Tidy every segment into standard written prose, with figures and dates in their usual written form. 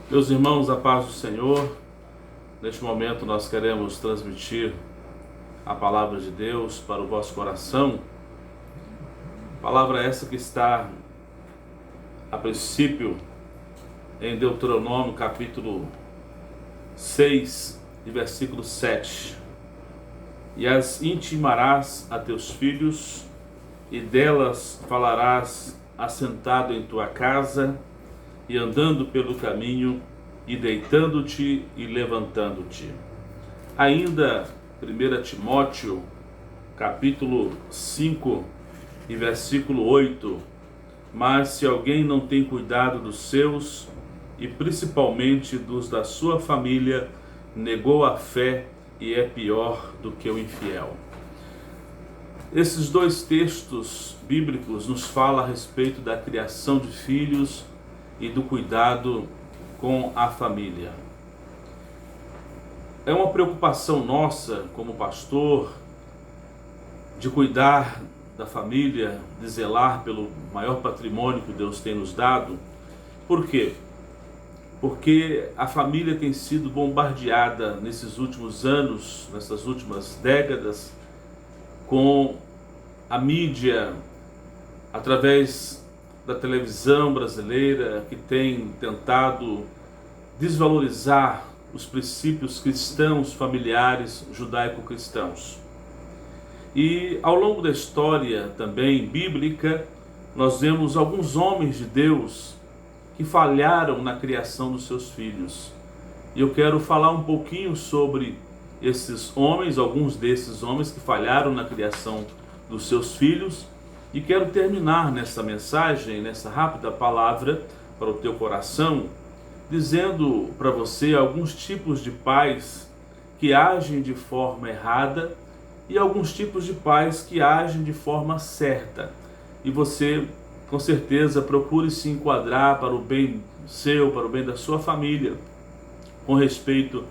Meus irmãos, a paz do Senhor. Neste momento nós queremos transmitir a palavra de Deus para o vosso coração. Palavra essa que está a princípio em Deuteronômio capítulo 6 e versículo 7. E as intimarás a teus filhos, e delas falarás assentado em tua casa, e andando pelo caminho, e deitando-te e levantando-te. Ainda 1 Timóteo, capítulo 5 e versículo 8. Mas se alguém não tem cuidado dos seus, e principalmente dos da sua família, negou a fé e é pior do que o infiel. Esses dois textos bíblicos nos falam a respeito da criação de filhos e do cuidado com a família. É uma preocupação nossa como pastor de cuidar da família, de zelar pelo maior patrimônio que Deus tem nos dado. Por quê? Porque a família tem sido bombardeada nesses últimos anos, nessas últimas décadas, com a mídia, através da televisão brasileira, que tem tentado desvalorizar os princípios cristãos, familiares, judaico-cristãos. E ao longo da história também bíblica, nós vemos alguns homens de Deus que falharam na criação dos seus filhos. E eu quero falar um pouquinho sobre esses homens, alguns desses homens que falharam na criação dos seus filhos. E quero terminar nessa mensagem, nessa rápida palavra para o teu coração, dizendo para você alguns tipos de pais que agem de forma errada e alguns tipos de pais que agem de forma certa. E você, com certeza, procure se enquadrar para o bem seu, para o bem da sua família, com respeito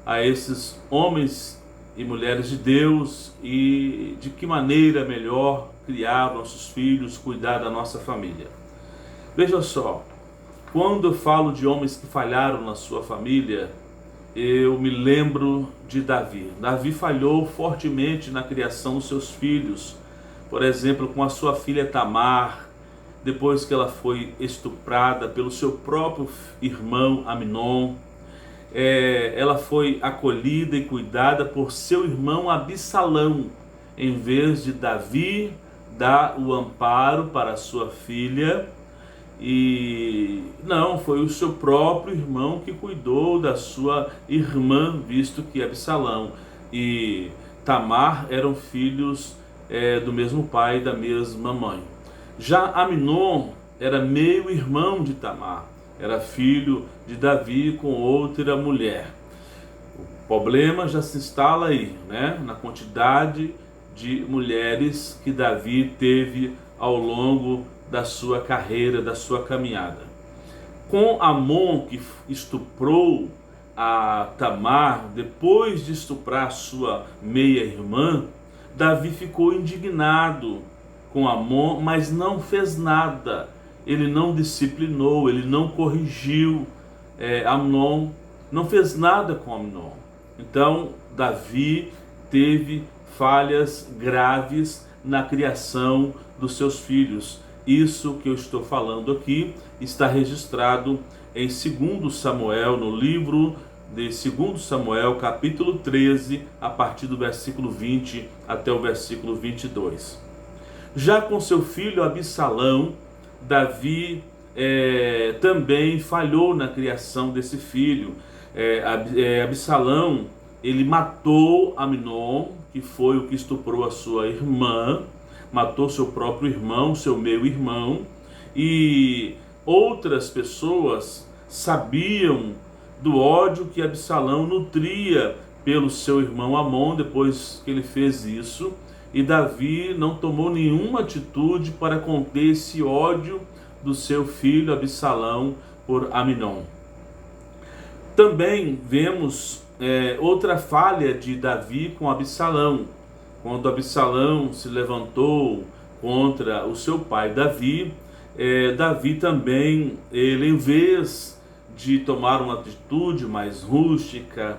a esses homens e mulheres de Deus e de que maneira melhor criar nossos filhos, cuidar da nossa família. Veja só, quando eu falo de homens que falharam na sua família, eu me lembro de Davi. Davi falhou fortemente na criação dos seus filhos, por exemplo, com a sua filha Tamar, depois que ela foi estuprada pelo seu próprio irmão Amnon. Ela foi acolhida e cuidada por seu irmão Absalão, em vez de Davi dar o amparo para sua filha. E não, foi o seu próprio irmão que cuidou da sua irmã, visto que Absalão e Tamar eram filhos do mesmo pai e da mesma mãe. Já Amnon era meio-irmão de Tamar, era filho de Davi com outra mulher. O problema já se instala aí, né? Na quantidade de mulheres que Davi teve ao longo da sua carreira, da sua caminhada. Com Amon, que estuprou a Tamar, depois de estuprar sua meia-irmã, Davi ficou indignado com Amon, mas não fez nada. Ele não disciplinou, ele não corrigiu Amnon, não fez nada com Amnon. Então, Davi teve falhas graves na criação dos seus filhos. Isso que eu estou falando aqui está registrado em 2 Samuel, no livro de 2 Samuel, capítulo 13, a partir do versículo 20 até o versículo 22. Já com seu filho Absalão, Davi também falhou na criação desse filho. Absalão, ele matou Amnon, que foi o que estuprou a sua irmã, matou seu próprio irmão, seu meio-irmão, e outras pessoas sabiam do ódio que Absalão nutria pelo seu irmão Amon depois que ele fez isso, e Davi não tomou nenhuma atitude para conter esse ódio do seu filho Absalão por Amnon. Também vemos outra falha de Davi com Absalão. Quando Absalão se levantou contra o seu pai Davi, Davi também, ele, em vez de tomar uma atitude mais rústica,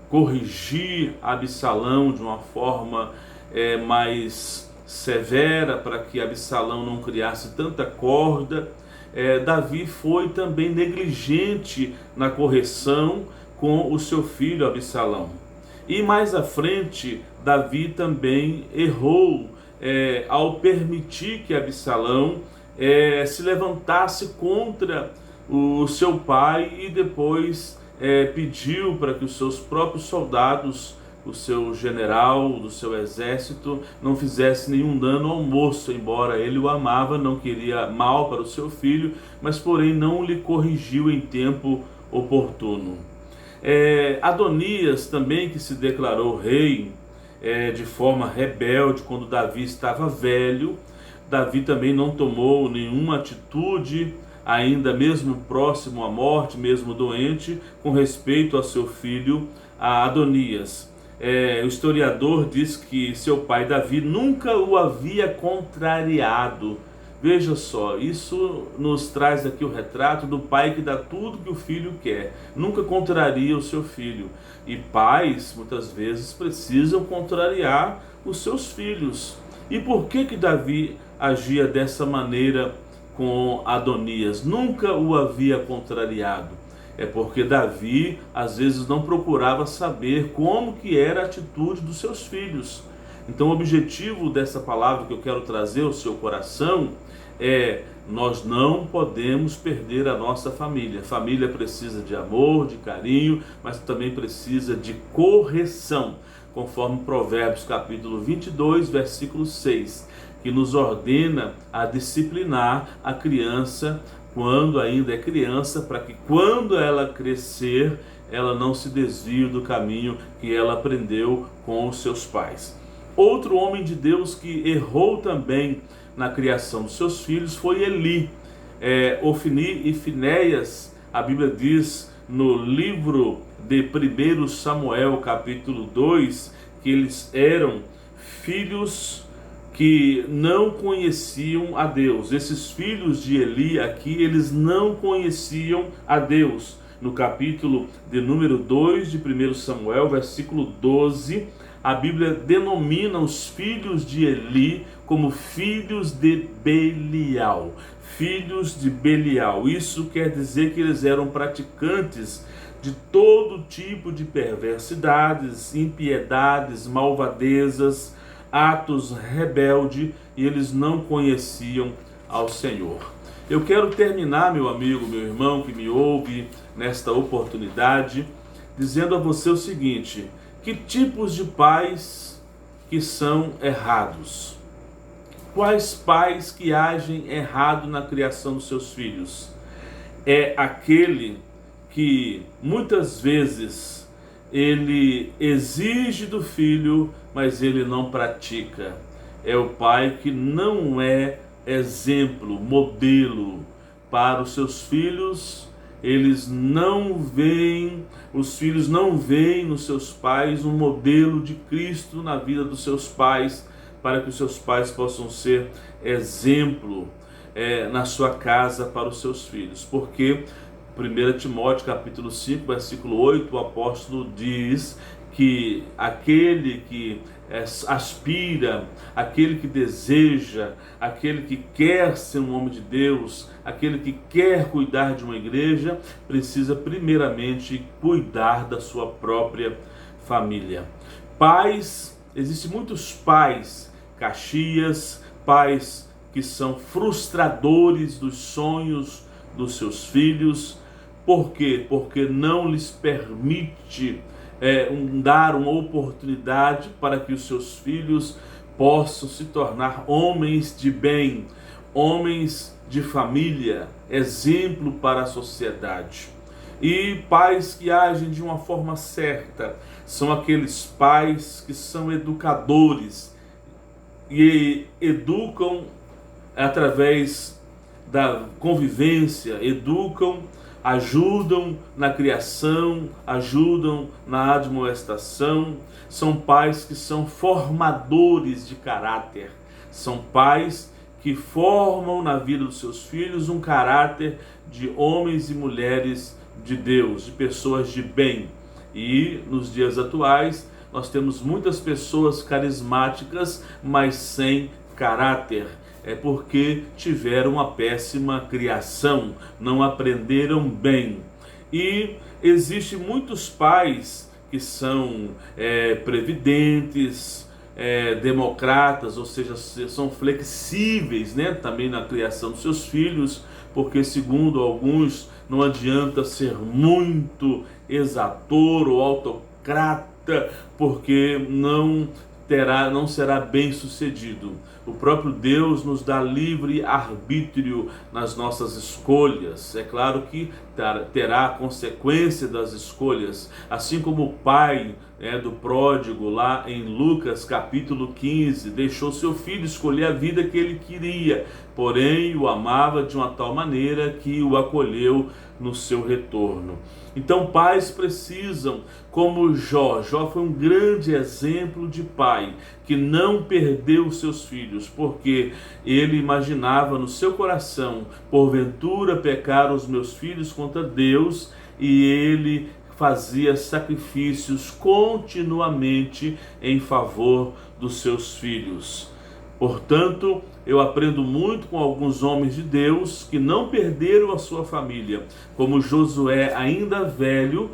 corrigir Absalão de uma forma mais severa, para que Absalão não criasse tanta corda. Davi foi também negligente na correção com o seu filho Absalão. E mais à frente, Davi também errou ao permitir que Absalão se levantasse contra o seu pai e depois pediu para que os seus próprios soldados, o seu general do seu exército, não fizesse nenhum dano ao moço, embora ele o amava, não queria mal para o seu filho, mas porém não lhe corrigiu em tempo oportuno. Adonias também, que se declarou rei de forma rebelde quando Davi estava velho, Davi também não tomou nenhuma atitude, ainda mesmo próximo à morte, mesmo doente, com respeito a seu filho Adonias. O historiador diz que seu pai Davi nunca o havia contrariado. Veja só, isso nos traz aqui o retrato do pai que dá tudo que o filho quer, nunca contraria o seu filho. E pais, muitas vezes, precisam contrariar os seus filhos. E por que Davi agia dessa maneira com Adonias? Nunca o havia contrariado. Porque Davi, às vezes, não procurava saber como que era a atitude dos seus filhos. Então, o objetivo dessa palavra que eu quero trazer ao seu coração nós não podemos perder a nossa família. A família precisa de amor, de carinho, mas também precisa de correção, conforme Provérbios capítulo 22, versículo 6, que nos ordena a disciplinar a criança quando ainda é criança, para que quando ela crescer, ela não se desvie do caminho que ela aprendeu com os seus pais. Outro homem de Deus que errou também na criação dos seus filhos foi Eli. Ofni e Finéias, a Bíblia diz no livro de 1 Samuel capítulo 2, que eles eram filhos que não conheciam a Deus. Esses filhos de Eli aqui, eles não conheciam a Deus. No capítulo de número 2 de 1 Samuel, versículo 12, a Bíblia denomina os filhos de Eli como filhos de Belial. Filhos de Belial. Isso quer dizer que eles eram praticantes de todo tipo de perversidades, impiedades, malvadezas, atos rebeldes, e eles não conheciam ao Senhor. Eu quero terminar, meu amigo, meu irmão que me ouve nesta oportunidade, dizendo a você o seguinte: que tipos de pais que são errados? Quais pais que agem errado na criação dos seus filhos? É aquele que muitas vezes ele exige do filho, mas ele não pratica. É o pai que não é exemplo, modelo para os seus filhos. Eles não veem, os filhos não veem nos seus pais um modelo de Cristo na vida dos seus pais, para que os seus pais possam ser exemplo na sua casa para os seus filhos. Porque 1 Timóteo capítulo 5, versículo 8, o apóstolo diz que aquele que aspira, aquele que deseja, aquele que quer ser um homem de Deus, aquele que quer cuidar de uma igreja, precisa primeiramente cuidar da sua própria família. Pais, existem muitos pais Caxias, pais que são frustradores dos sonhos dos seus filhos. Por quê? Porque não lhes permite dar uma oportunidade para que os seus filhos possam se tornar homens de bem, homens de família, exemplo para a sociedade. E pais que agem de uma forma certa são aqueles pais que são educadores e educam através da convivência, educam, ajudam na criação, ajudam na admoestação. São pais que são formadores de caráter, são pais que formam na vida dos seus filhos um caráter de homens e mulheres de Deus, de pessoas de bem. E nos dias atuais nós temos muitas pessoas carismáticas, mas sem caráter. É porque tiveram uma péssima criação, não aprenderam bem. E existem muitos pais que são previdentes, democratas, ou seja, são flexíveis, né, também na criação dos seus filhos, porque segundo alguns não adianta ser muito exator ou autocrata, porque não será bem sucedido. O próprio Deus nos dá livre arbítrio nas nossas escolhas. É claro que terá a consequência das escolhas, assim como o pai do pródigo lá em Lucas capítulo 15 deixou seu filho escolher a vida que ele queria, porém o amava de uma tal maneira que o acolheu no seu retorno. Então pais precisam, como Jó foi um grande exemplo de pai que não perdeu seus filhos, porque ele imaginava no seu coração: porventura pecaram os meus filhos contra Deus, e ele fazia sacrifícios continuamente em favor dos seus filhos. Portanto, eu aprendo muito com alguns homens de Deus que não perderam a sua família, como Josué, ainda velho,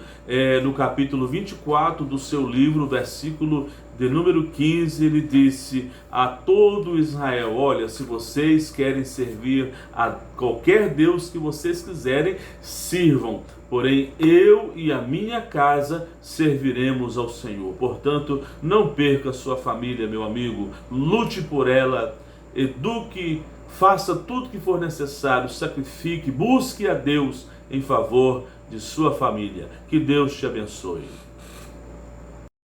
no capítulo 24 do seu livro, versículo de número 15, ele disse a todo Israel: olha, se vocês querem servir a qualquer Deus que vocês quiserem, sirvam, porém eu e a minha casa serviremos ao Senhor. Portanto, não perca a sua família, meu amigo, lute por ela, eduque, faça tudo que for necessário, sacrifique, busque a Deus em favor de sua família. Que Deus te abençoe.